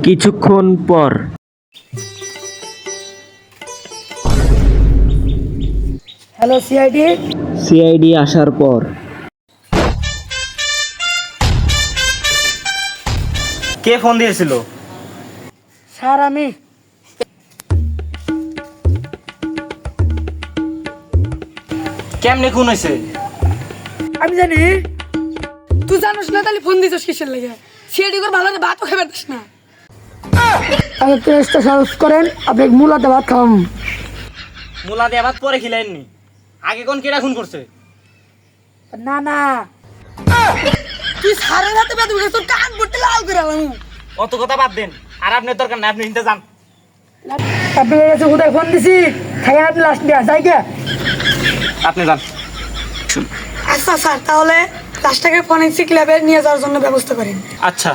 কিছুক্ষণ পর hello CID. CID আসার পর কে ফোন দিয়েছিল? স্যার আমি। কেমনে খুন হয়েছে? আমি জানি তুই জানিস না, তাহলে ফোন দিছিস কিসের লেগে? সিআইডি করে ভালো ভাতও খেয়ে পারিস না। আপনি প্রেসটা সার্চ করেন, আপনি মূলাতে ভাত খাওয়াম। মুলা দিয়ে ভাত পরে খিলাইননি, আগে কোন কেডা খুন করছে? না না, তুই সারের হাতে বেঁধে উঠে তোর কান পড়তে লাল করে আলাম। অত কথা বাদ দেন, আর আপনার দরকার না, আপনি নিতে যান। আপনার কাছে কোথায় ফোন দিছি, খাই আপনি লাস্ট দিয়ে যাই গে। আপনি যান। আচ্ছা স্যার, তাহলে লাস্টটাকে ফরেন্সিক ল্যাবে নিয়ে যাওয়ার জন্য ব্যবস্থা করেন। আচ্ছা।